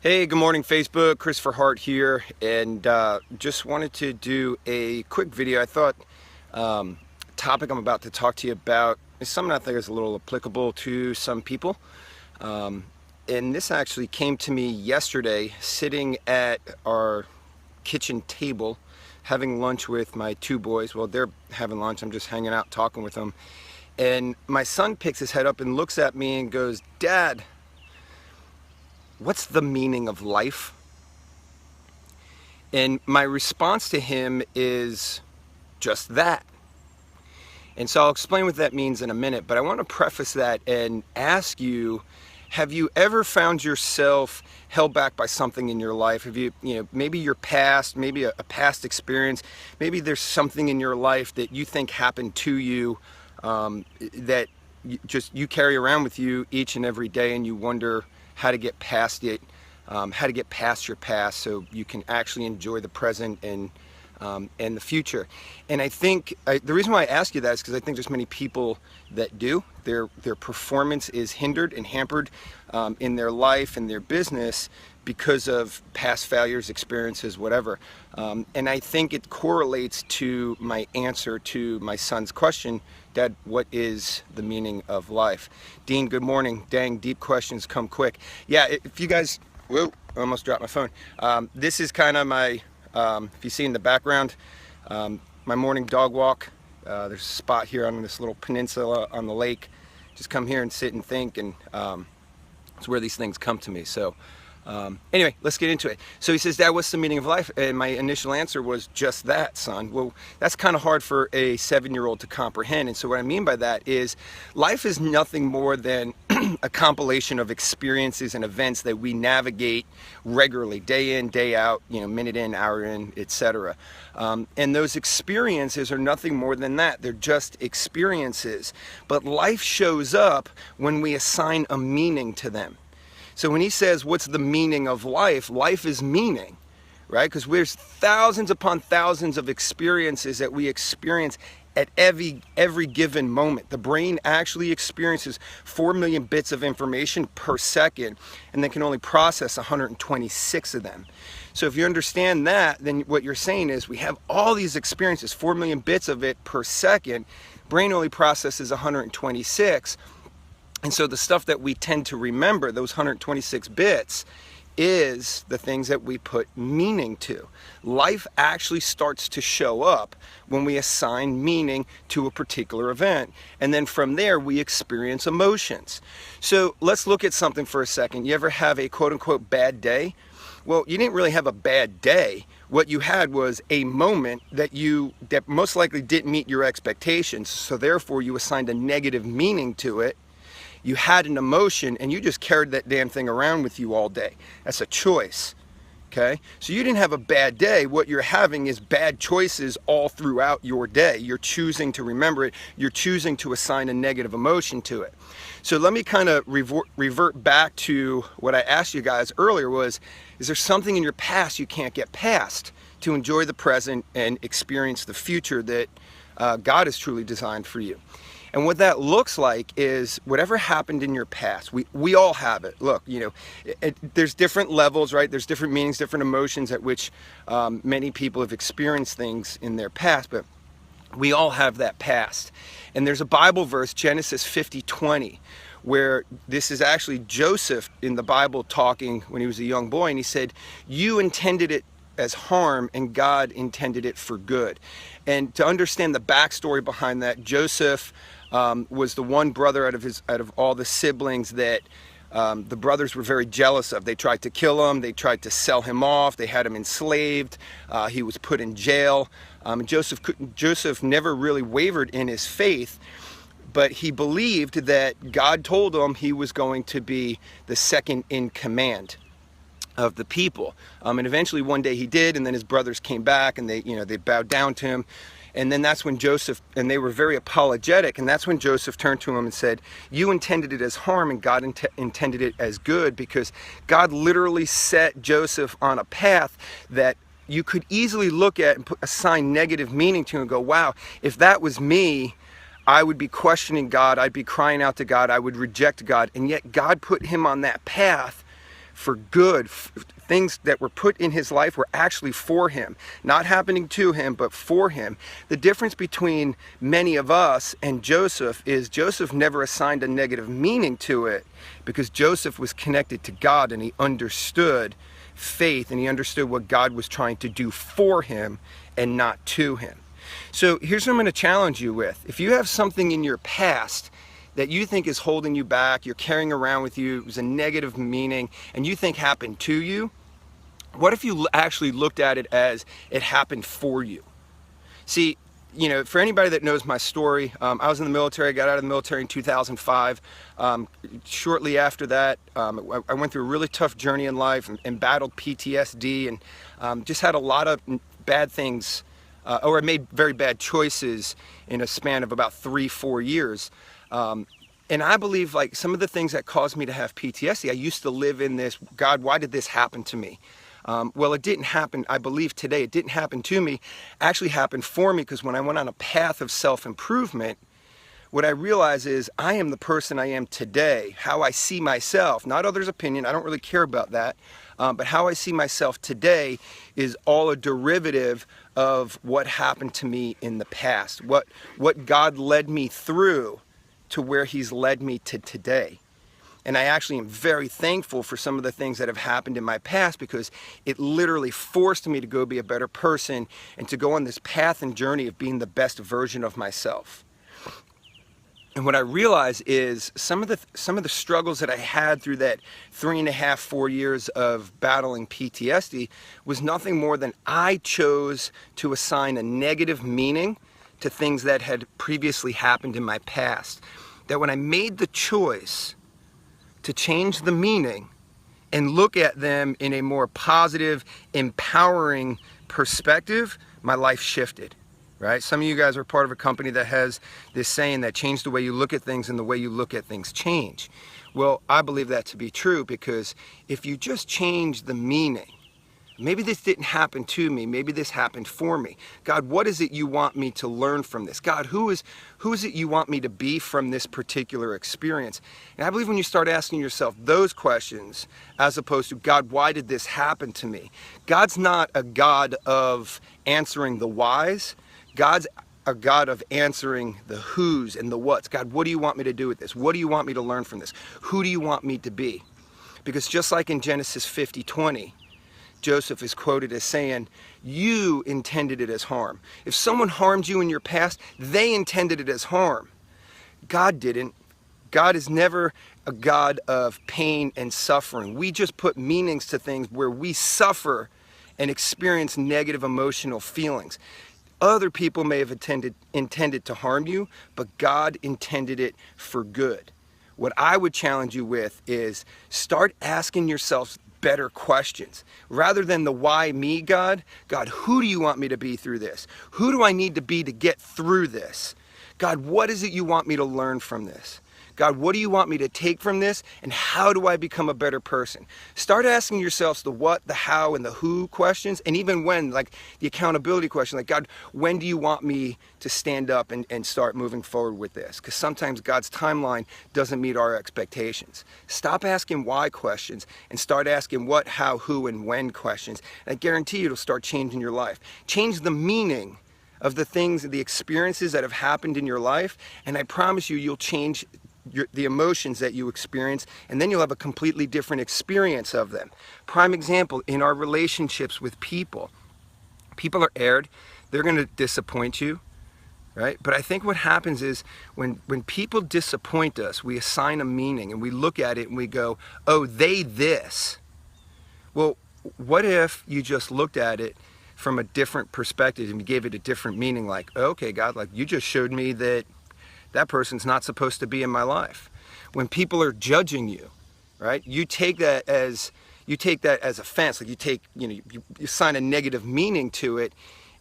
Hey, good morning Facebook. Christopher Hart here, and just wanted to do a quick video. I thought topic I'm about to talk to you about is something I think is a little applicable to some people. And this actually came to me yesterday, sitting at our kitchen table, having lunch with my two boys. Well, they're having lunch. I'm just hanging out, talking with them. And my son picks his head up and looks at me and goes, "Dad, what's the meaning of life?" And my response to him is just that. And so I'll explain what that means in a minute, but I want to preface that and ask you, have you ever found yourself held back by something in your life? Have you, maybe your past, maybe a past experience, maybe there's something in your life that you think happened to you that you carry around with you each and every day, and you wonder how to get past it, how to get past your past so you can actually enjoy the present and the future. And I think the reason why I ask you that is because I think there's many people that do. Their performance is hindered and hampered in their life and their business because of past failures, experiences, whatever. And I think it correlates to my answer to my son's question, "Dad, what is the meaning of life?" Dean, good morning. Dang, deep questions come quick. Yeah, if you guys, whoa, I almost dropped my phone. This is kind of my, if you see in the background, my morning dog walk. There's a spot here on this little peninsula on the lake. Just come here and sit and think, and it's where these things come to me. So anyway, let's get into it. So he says, "Dad, what's the meaning of life?" And my initial answer was just that, son. Well, that's kind of hard for a 7-year-old to comprehend. And so what I mean by that is life is nothing more than a compilation of experiences and events that we navigate regularly, day in, day out, minute in, hour in, etc. And those experiences are nothing more than that. They're just experiences. But life shows up when we assign a meaning to them. So when he says, "What's the meaning of life?" Life is meaning, right? Because there's thousands upon thousands of experiences that we experience at every given moment. The brain actually experiences 4 million bits of information per second, and they can only process 126 of them. So if you understand that, then what you're saying is we have all these experiences, 4 million bits of it per second. Brain only processes 126. And so the stuff that we tend to remember, those 126 bits, is the things that we put meaning to. Life actually starts to show up when we assign meaning to a particular event. And then from there, we experience emotions. So let's look at something for a second. You ever have a quote-unquote bad day? Well, you didn't really have a bad day. What you had was a moment that most likely didn't meet your expectations. So therefore, you assigned a negative meaning to it. You had an emotion, and you just carried that damn thing around with you all day. That's a choice, okay? So you didn't have a bad day. What you're having is bad choices all throughout your day. You're choosing to remember it. You're choosing to assign a negative emotion to it. So let me kind of revert back to what I asked you guys earlier was, is there something in your past you can't get past to enjoy the present and experience the future that God has truly designed for you? And what that looks like is whatever happened in your past. We all have it. Look, there's different levels, right? There's different meanings, different emotions at which many people have experienced things in their past, but we all have that past. And there's a Bible verse, Genesis 50:20, where this is actually Joseph in the Bible talking when he was a young boy, and he said, "You intended it as harm, and God intended it for good." And to understand the backstory behind that, Joseph was the one brother out of all the siblings that the brothers were very jealous of. They tried to kill him. They tried to sell him off. They had him enslaved. He was put in jail. Joseph never really wavered in his faith, but he believed that God told him he was going to be the second in command of the people. And eventually one day he did, and then his brothers came back and they bowed down to him. And then that's when Joseph, and they were very apologetic, and that's when Joseph turned to him and said, "You intended it as harm, and God intended it as good," because God literally set Joseph on a path that you could easily look at and assign negative meaning to and go, wow, if that was me, I would be questioning God, I'd be crying out to God, I would reject God. And yet God put him on that path for good. Things that were put in his life were actually for him, not happening to him, but for him. The difference between many of us and Joseph is Joseph never assigned a negative meaning to it, because Joseph was connected to God and he understood faith and he understood what God was trying to do for him and not to him. So here's what I'm going to challenge you with. If you have something in your past that you think is holding you back, you're carrying around with you, it was a negative meaning, and you think happened to you, what if you actually looked at it as it happened for you? See, you know, for anybody that knows my story, I was in the military. I got out of the military in 2005. Shortly after that, I went through a really tough journey in life and battled PTSD and just had a lot of bad things, or I made very bad choices in a span of about 3-4 years. And I believe, like, some of the things that caused me to have PTSD, I used to live in this, God, why did this happen to me? Well, it didn't happen, I believe today, it didn't happen to me, actually happened for me, because when I went on a path of self-improvement, what I realize is I am the person I am today, how I see myself, not others' opinion, I don't really care about that, but how I see myself today is all a derivative of what happened to me in the past, what God led me through to where he's led me to today. And I actually am very thankful for some of the things that have happened in my past, because it literally forced me to go be a better person and to go on this path and journey of being the best version of myself. And what I realize is some of the struggles that I had through that 3.5-4 years of battling PTSD was nothing more than I chose to assign a negative meaning to things that had previously happened in my past. That when I made the choice to change the meaning and look at them in a more positive, empowering perspective, my life shifted, right? Some of you guys are part of a company that has this saying that change the way you look at things and the way you look at things change. Well, I believe that to be true, because if you just change the meaning, maybe this didn't happen to me, maybe this happened for me. God, what is it you want me to learn from this? God, who is it you want me to be from this particular experience? And I believe when you start asking yourself those questions, as opposed to, God, why did this happen to me? God's not a God of answering the whys. God's a God of answering the who's and the what's. God, what do you want me to do with this? What do you want me to learn from this? Who do you want me to be? Because just like in Genesis 50:20, Joseph is quoted as saying, you intended it as harm. If someone harmed you in your past, they intended it as harm. God didn't. God is never a God of pain and suffering. We just put meanings to things where we suffer and experience negative emotional feelings. Other people may have intended to harm you, but God intended it for good. What I would challenge you with is start asking yourself better questions. Rather than the why me, God, who do you want me to be through this? Who do I need to be to get through this? God, what is it you want me to learn from this? God, what do you want me to take from this? And how do I become a better person? Start asking yourselves the what, the how, and the who questions. And even when, like the accountability question, like, God, when do you want me to stand up and start moving forward with this? Because sometimes God's timeline doesn't meet our expectations. Stop asking why questions and start asking what, how, who, and when questions. And I guarantee you it'll start changing your life. Change the meaning of the things, the experiences that have happened in your life. And I promise you, you'll change the emotions that you experience, and then you'll have a completely different experience of them. Prime example, in our relationships with people. People are aired, they're going to disappoint you, right? But I think what happens is when people disappoint us, we assign a meaning and we look at it and we go, oh, they this. Well, what if you just looked at it from a different perspective and you gave it a different meaning, like, okay, God, like you just showed me that person's not supposed to be in my life. When people are judging you, right? You take that as offense. Like you assign a negative meaning to it,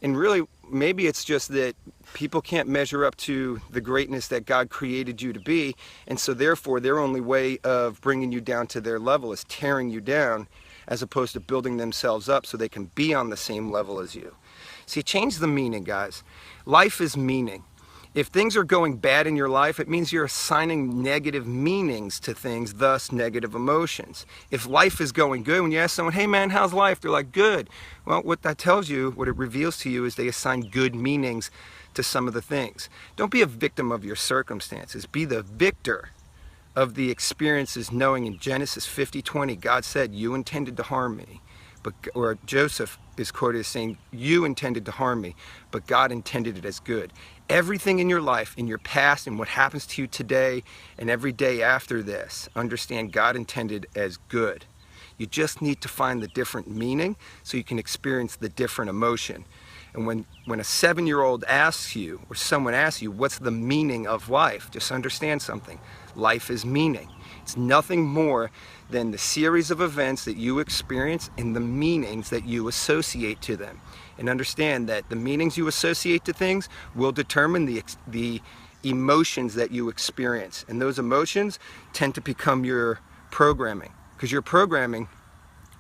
and really maybe it's just that people can't measure up to the greatness that God created you to be, and so therefore their only way of bringing you down to their level is tearing you down, as opposed to building themselves up so they can be on the same level as you. See, change the meaning, guys. Life is meaning. If things are going bad in your life, it means you're assigning negative meanings to things, thus negative emotions. If life is going good, when you ask someone, hey man, how's life? They're like, good. Well, what that tells you, what it reveals to you, is they assign good meanings to some of the things. Don't be a victim of your circumstances. Be the victor of the experiences, knowing in Genesis 50:20, God said, you intended to harm me. Or Joseph is quoted as saying, you intended to harm me, but God intended it as good. Everything in your life, in your past, and what happens to you today and every day after this, understand God intended as good. You just need to find the different meaning so you can experience the different emotion. And when a 7-year-old asks you, or someone asks you, what's the meaning of life? Just understand something. Life is meaning. It's nothing more than the series of events that you experience and the meanings that you associate to them. And understand that the meanings you associate to things will determine the emotions that you experience. And those emotions tend to become your programming. Because your programming,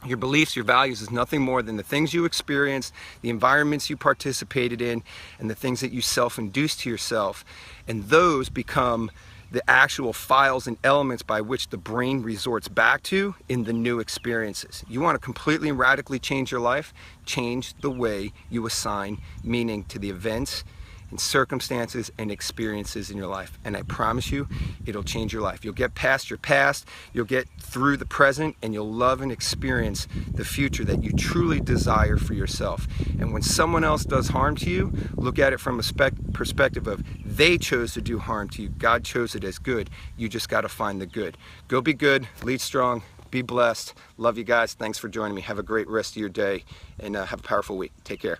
your beliefs, your values is nothing more than the things you experienced, the environments you participated in, and the things that you self-induce to yourself. And those become the actual files and elements by which the brain resorts back to in the new experiences. You want to completely and radically change your life? Change the way you assign meaning to the events and circumstances and experiences in your life. And I promise you, it'll change your life. You'll get past your past, you'll get through the present, and you'll love and experience the future that you truly desire for yourself. And when someone else does harm to you, look at it from a perspective of they chose to do harm to you. God chose it as good. You just got to find the good. Go be good, lead strong, be blessed. Love you guys. Thanks for joining me. Have a great rest of your day, and have a powerful week. Take care.